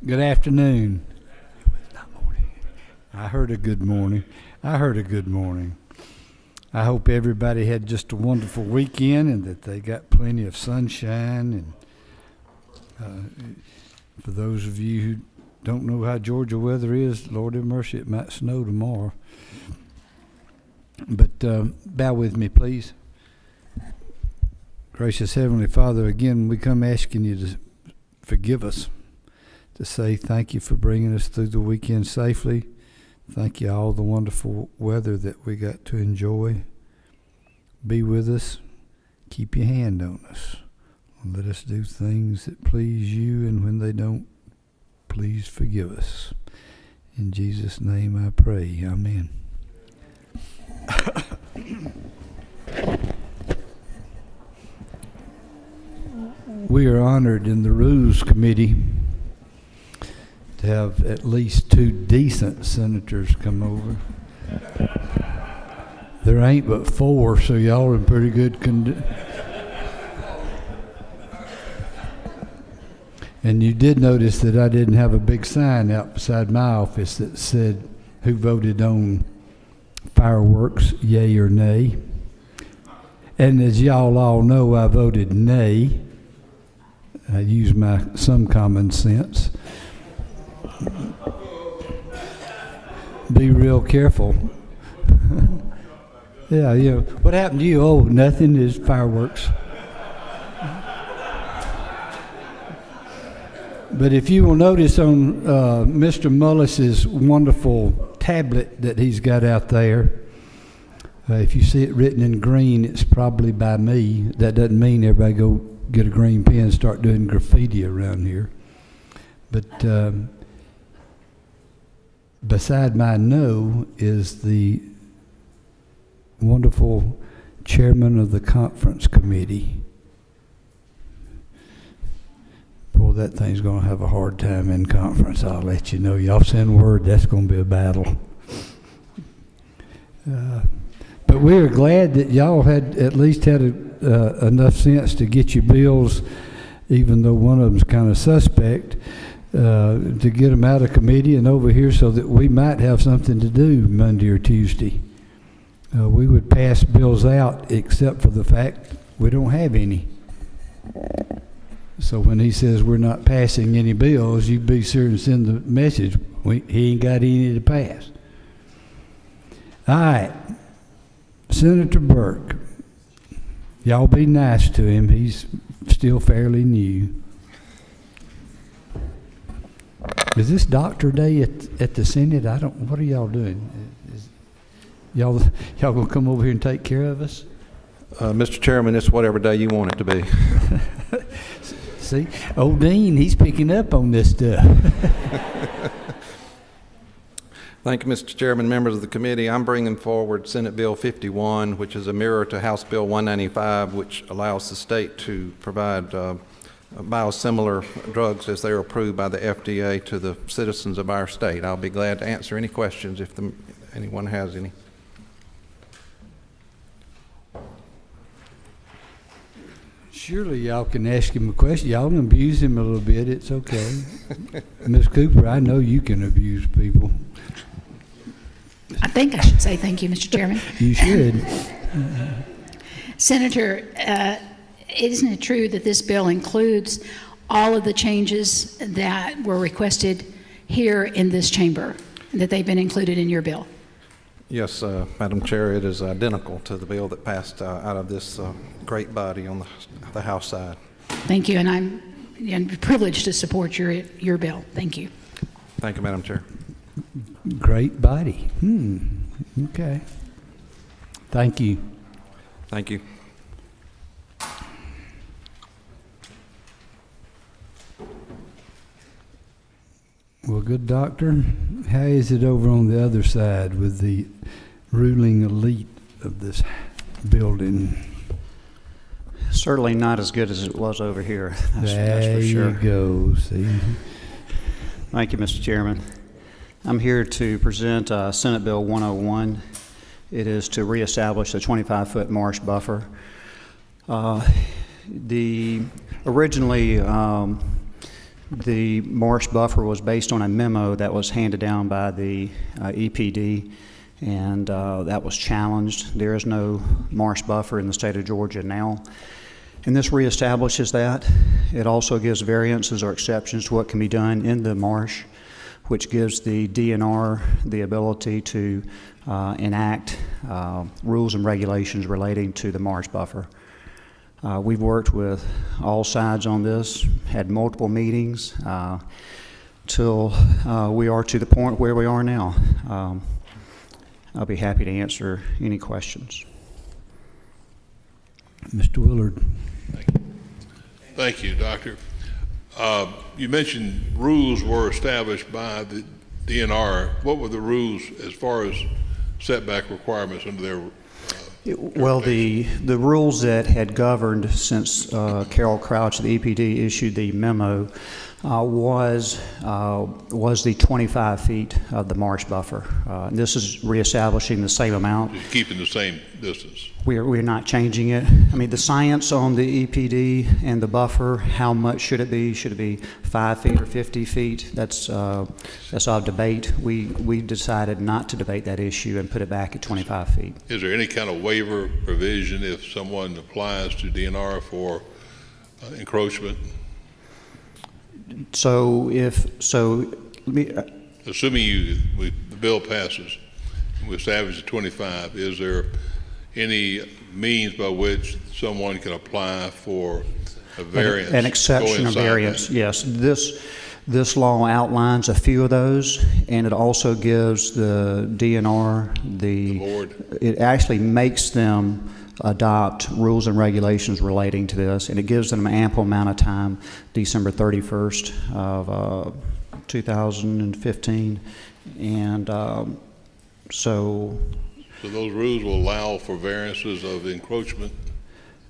Good afternoon. I heard a good morning. I hope everybody had just a wonderful weekend and that they got plenty of sunshine. And for those of you who don't know how Georgia weather is, Lord have mercy, it might snow tomorrow. But bow with me, please. Gracious Heavenly Father, again, we come asking you to forgive us, to say thank you for bringing us through the weekend safely. Thank you all the wonderful weather that we got to enjoy. Be with us. Keep your hand on us. Let us do things that please you, and when they don't, please forgive us. In Jesus' name I pray. Amen. We are honored in the Rules Committee to have at least 2 decent senators come over. There ain't but 4, so y'all are in pretty good condition. And you did notice that I didn't have a big sign out beside my office that said who voted on fireworks, yay or nay. And as y'all all know, I voted nay. I used some common sense. Be real careful. Yeah, what happened to you? Oh, nothing, is fireworks. But if you will notice on Mr. Mullis's wonderful tablet that he's got out there, if you see it written in green, it's probably by me. That doesn't mean everybody go get a green pen and start doing graffiti around here. But beside my no is the wonderful chairman of the conference committee. Boy, that thing's going to have a hard time in conference, I'll let you know. Y'all send word, that's going to be a battle. But we're glad that y'all had at least had enough sense to get your bills, even though one of them's kind of suspect, to get them out of committee and over here so that we might have something to do Monday or Tuesday. We would pass bills out except for the fact we don't have any. So when he says we're not passing any bills, you be sure and send the message, he ain't got any to pass. All right, Senator Burke, y'all be nice to him. He's still fairly new. Is this Doctor Day at the Senate? What are y'all doing? Y'all gonna come over here and take care of us? Mr. Chairman, it's whatever day you want it to be. See, old Dean, he's picking up on this stuff. Thank you, Mr. Chairman, members of the committee. I'm bringing forward Senate Bill 51, which is a mirror to House Bill 195, which allows the state to provide biosimilar drugs as they are approved by the FDA to the citizens of our state. I'll be glad to answer any questions if anyone has any. Surely y'all can ask him a question. Y'all can abuse him a little bit. It's okay. Ms. Cooper, I know you can abuse people. I think I should say thank you, Mr. Chairman. You should. Senator, isn't it true that this bill includes all of the changes that were requested here in this chamber, that they've been included in your bill? Yes, Madam Chair, it is identical to the bill that passed out of this great body on the House side. Thank you, and I'm privileged to support your bill. Thank you. Thank you, Madam Chair. Great body. Okay. Thank you. Thank you. Well, good doctor. How is it over on the other side with the ruling elite of this building? Certainly not as good as it was over here. That's there for sure. You go. See. Thank you, Mr. Chairman. I'm here to present Senate Bill 101. It is to reestablish the 25-foot marsh buffer. Originally, The marsh buffer was based on a memo that was handed down by the EPD, and that was challenged. There is no marsh buffer in the state of Georgia now. And this reestablishes that. It also gives variances or exceptions to what can be done in the marsh, which gives the DNR the ability to enact rules and regulations relating to the marsh buffer. We've worked with all sides on this, had multiple meetings till we are to the point where we are now. I'll be happy to answer any questions. Mr. Willard. Thank you, Doctor. You mentioned rules were established by the DNR. What were the rules as far as setback requirements under their well, the rules that had governed since Carol Crouch, the EPD, issued the memo was the 25 feet of the marsh buffer. This is reestablishing the same amount. Just keeping the same distance. We're not changing it. I mean, the science on the EPD and the buffer, how much should it be? Should it be 5 feet or 50 feet? That's our debate. We decided not to debate that issue and put it back at 25 feet. Is there any kind of waiver provision if someone applies to DNR for encroachment? Assuming the bill passes and we establish a 25, is there any means by which someone can apply for a variance? An exception or variance, that? Yes. This law outlines a few of those, and it also gives the DNR the board. It actually makes them adopt rules and regulations relating to this, and it gives them an ample amount of time, December 31st of 2015, and so those rules will allow for variances of encroachment?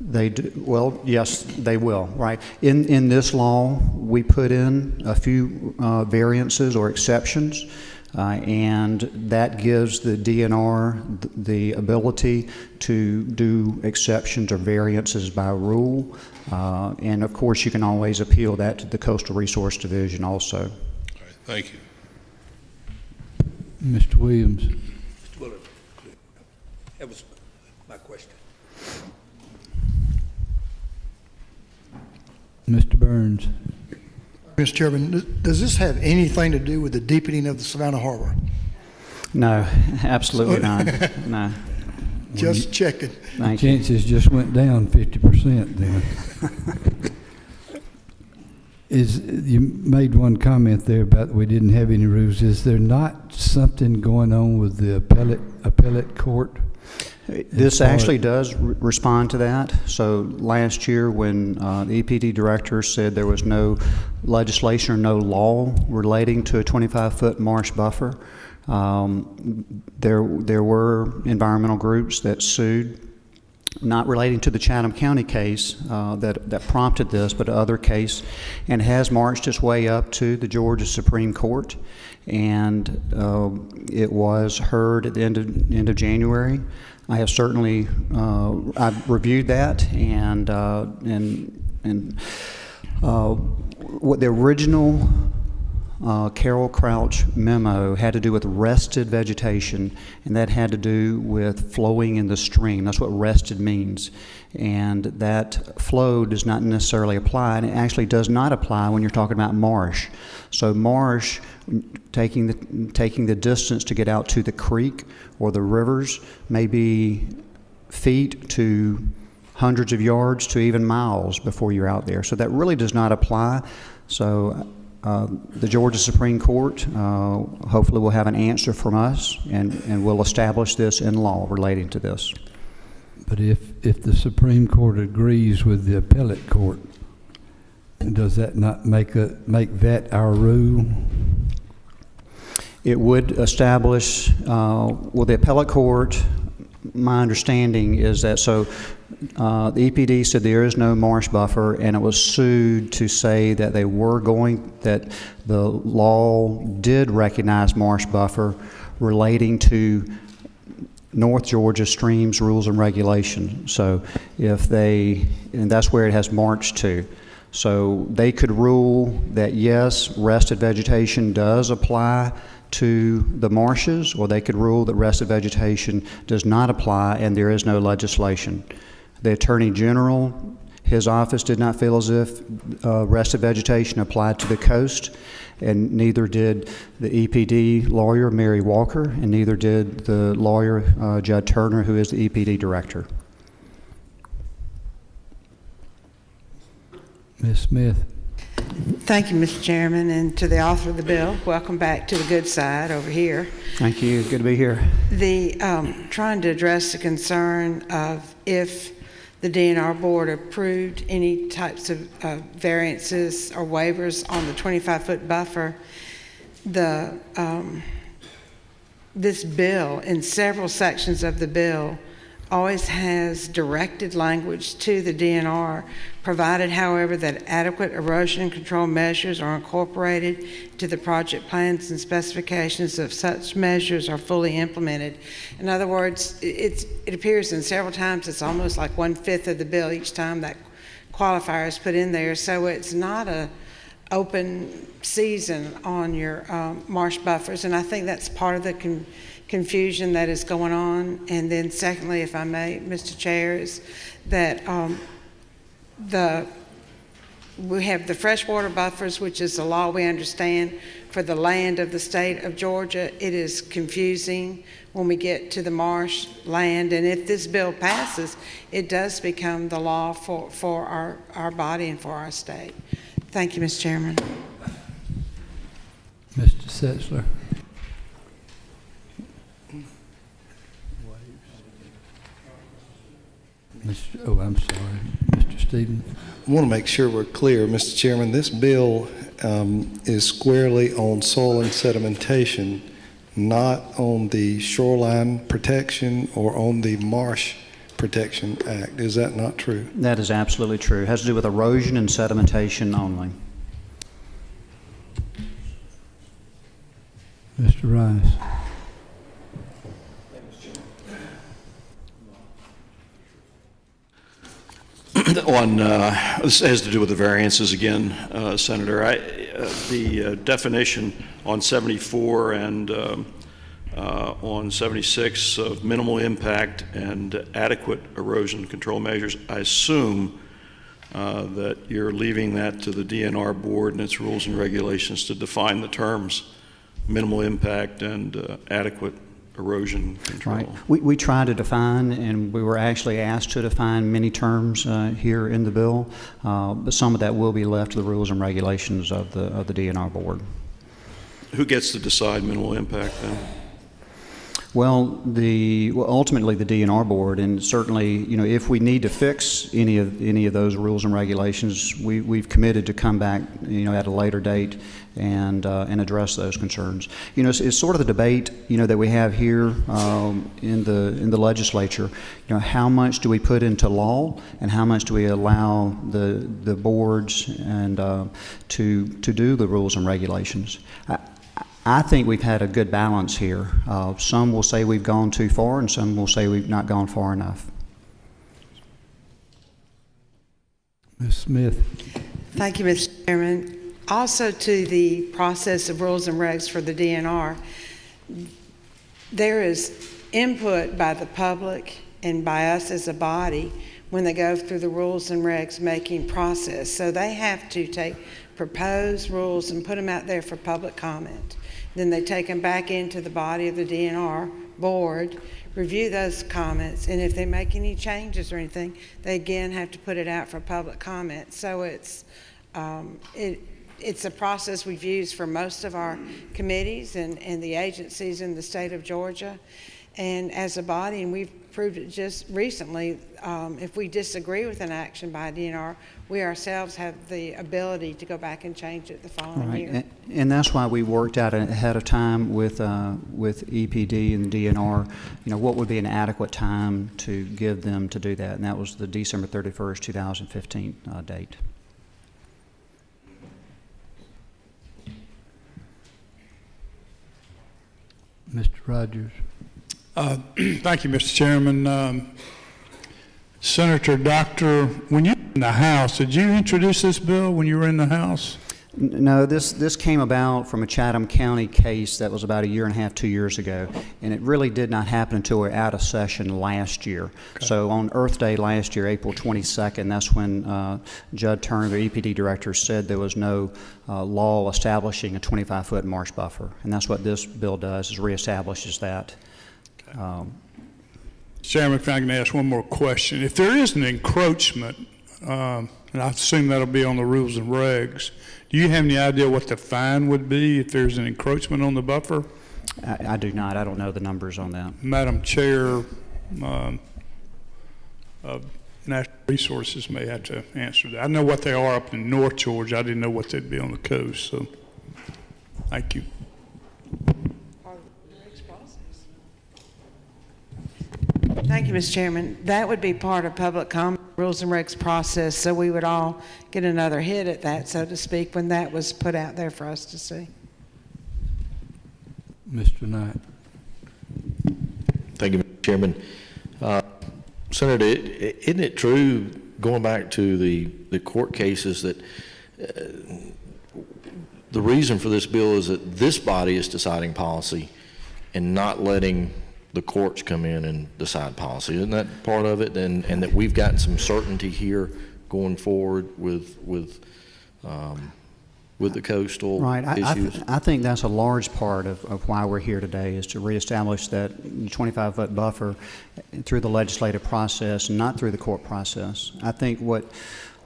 They do. Well, yes, they will, right? In this law, we put in a few variances or exceptions, and that gives the DNR the ability to do exceptions or variances by rule. And of course, you can always appeal that to the Coastal Resource Division also. All right, thank you. Mr. Williams. Mr. Willard, that was my question. Mr. Burns. Mr. Chairman, does this have anything to do with the deepening of the Savannah Harbor? No, absolutely not. No. Just checking. Thank you. Chances just went down 50% then. You made one comment there about we didn't have any rules. Is there not something going on with the appellate court? This actually does respond to that. So last year when the EPD director said there was no legislation or no law relating to a 25-foot marsh buffer, there were environmental groups that sued, not relating to the Chatham County case that prompted this, but other case, and has marched its way up to the Georgia Supreme Court, and it was heard at the end of January. I have certainly I've reviewed that, and what the original Carol Crouch memo had to do with rested vegetation, and that had to do with flowing in the stream. That's what rested means, and that flow does not necessarily apply, and it actually does not apply when you're talking about marsh. So marsh, taking the distance to get out to the creek or the rivers may be feet to hundreds of yards to even miles before you're out there. So that really does not apply. So the Georgia Supreme Court hopefully will have an answer from us, and will establish this in law relating to this. But if the Supreme Court agrees with the appellate court, does that not make that our rule? It would establish, well, the appellate court, my understanding is that, so the EPD said there is no marsh buffer, and it was sued to say that that the law did recognize marsh buffer relating to North Georgia streams, rules, and regulations. So and that's where it has marched to. So they could rule that yes, rested vegetation does apply to the marshes, or they could rule that rested vegetation does not apply and there is no legislation. The Attorney General, his office did not feel as if rested vegetation applied to the coast, and neither did the EPD lawyer, Mary Walker, and neither did the lawyer, Judd Turner, who is the EPD director. Ms. Smith. Thank you, Mr. Chairman, and to the author of the bill. Welcome back to the good side over here. Thank you. Good to be here. The trying to address the concern of if the DNR board approved any types of variances or waivers on the 25-foot buffer, this bill, in several sections of the bill, always has directed language to the DNR, provided, however, that adequate erosion control measures are incorporated to the project plans and specifications of such measures are fully implemented. In other words, it appears in several times it's almost like 1/5 of the bill each time that qualifier is put in there. So it's not a open season on your marsh buffers, and I think that's part of the confusion that is going on. And then secondly, if I may, Mr. Chair, is that we have the freshwater buffers, which is a law we understand for the land of the state of Georgia. It is confusing when we get to the marsh land, and if this bill passes, it does become the law for our body and for our state. Thank you, Mr. Chairman. Mr. Setzler. I'm sorry. Mr. Stevens. I want to make sure we're clear, Mr. Chairman. This bill is squarely on soil and sedimentation, not on the shoreline protection or on the Marsh Protection Act. Is that not true? That is absolutely true. It has to do with erosion and sedimentation only. Mr. Rice. This has to do with the variances again, Senator. The definition on 74 and on 76 of minimal impact and adequate erosion control measures, I assume that you're leaving that to the DNR board and its rules and regulations to define the terms minimal impact and adequate erosion control. Right. We try to define, and we were actually asked to define many terms here in the bill, but some of that will be left to the rules and regulations of the DNR board. Who gets to decide minimal impact then? Well, ultimately the DNR board, and certainly, if we need to fix any of those rules and regulations, we've committed to come back, at a later date and address those concerns. It's sort of the debate, that we have here in the legislature. How much do we put into law, and how much do we allow the boards and to do the rules and regulations? I think we've had a good balance here. Some will say we've gone too far, and some will say we've not gone far enough. Ms. Smith. Thank you, Mr. Chairman. Also, to the process of rules and regs for the DNR, there is input by the public and by us as a body when they go through the rules and regs making process. So they have to take proposed rules and put them out there for public comment. Then they take them back into the body of the DNR board, review those comments, and if they make any changes or anything, they again have to put it out for public comment. So it's a process we've used for most of our committees and the agencies in the state of Georgia. And as a body, and we've proved it just recently, if we disagree with an action by DNR, we ourselves have the ability to go back and change it the following year. And that's why we worked out ahead of time with EPD and DNR, what would be an adequate time to give them to do that, and that was the December 31st, 2015 date. Mr. Rogers. Thank you, Mr. Chairman. Senator, Doctor, when you in the House. Did you introduce this bill when you were in the House? No, this came about from a Chatham County case that was about 1.5 years, 2 years ago, and it really did not happen until we were out of session last year. Okay. So on Earth Day last year, April 22nd, that's when Judd Turner, the EPD director, said there was no law establishing a 25-foot marsh buffer, and that's what this bill does, is reestablishes that. Okay. Chairman, if I can ask one more question. If there is an encroachment, and I assume that'll be on the rules and regs, do you have any idea what the fine would be if there's an encroachment on the buffer? I do not. I don't know the numbers on that. Madam Chair, Natural Resources may have to answer that. I know what they are up in North Georgia. I didn't know what they'd be on the coast. So, thank you. Thank you, Mr. Chairman. That would be part of public comment rules and regs process, so we would all get another hit at that, so to speak, when that was put out there for us to see. Mr. Knight. Thank you, Mr. Chairman. Senator, isn't it true, going back to the court cases, that the reason for this bill is that this body is deciding policy and not letting the courts come in and decide policy? Isn't that part of it? And that we've gotten some certainty here going forward with the coastal issues? I think that's a large part of why we're here today, is to reestablish that 25-foot buffer through the legislative process, not through the court process. I think what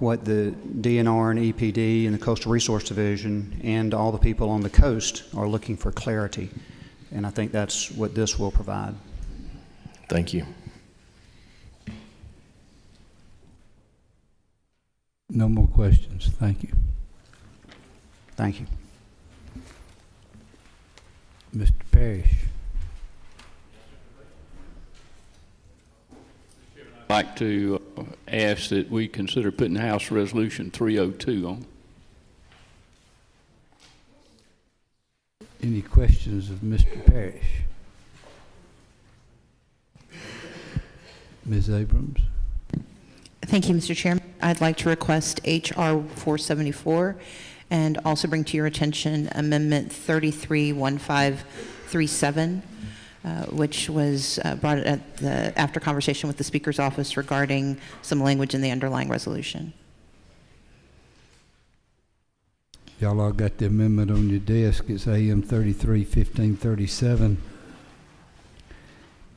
the DNR and EPD and the Coastal Resource Division and all the people on the coast are looking for clarity. And I think that's what this will provide. Thank you. No more questions. Thank you. Thank you. Mr. Parrish. I'd like to ask that we consider putting House Resolution 302 on. Any questions of Mr. Parrish? Ms. Abrams? Thank you, Mr. Chairman. I'd like to request H.R. 474 and also bring to your attention Amendment 331537, which was brought after conversation with the Speaker's office regarding some language in the underlying resolution. Y'all all got the amendment on your desk. It's AM 331537.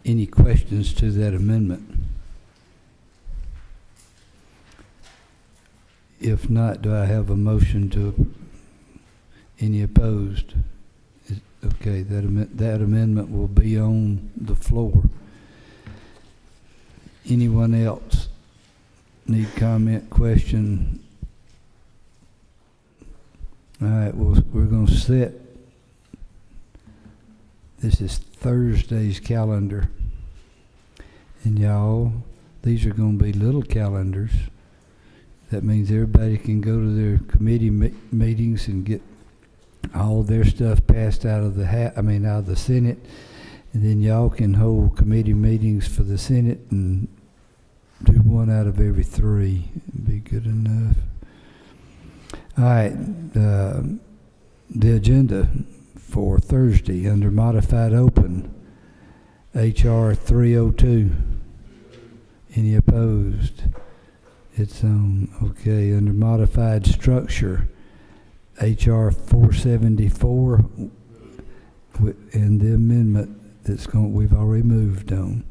Any questions to that amendment? If not, do I have a motion to any opposed? Okay, that amendment will be on the floor. Anyone else need comment, question? All right, well, we're going to set, this is Thursday's calendar. And y'all, these are going to be little calendars. That means everybody can go to their committee meetings and get all their stuff passed out of the out of the Senate, and then y'all can hold committee meetings for the Senate and do one out of every 3. It'd be good enough. All right, the agenda for Thursday under modified open, HR 302. Any opposed? It's on. Okay, under modified structure, HR 474, and the amendment that's we've already moved on.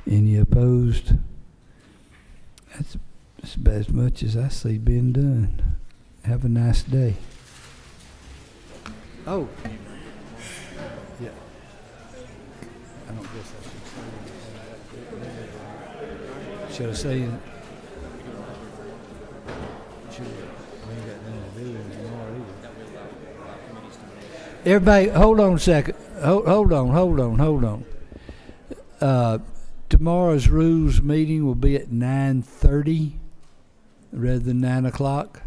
Any opposed? That's about as much as I see being done. Have a nice day. Oh. Yeah. I don't guess I should say. Should I say it? Everybody, hold on a second. Hold on. Tomorrow's rules meeting will be at 9:30 rather than 9 o'clock.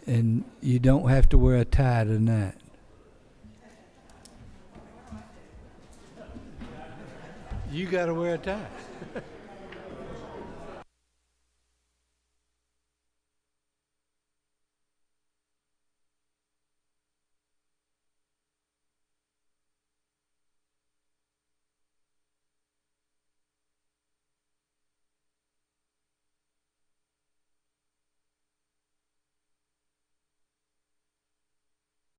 And you don't have to wear a tie tonight. You got to wear a tie.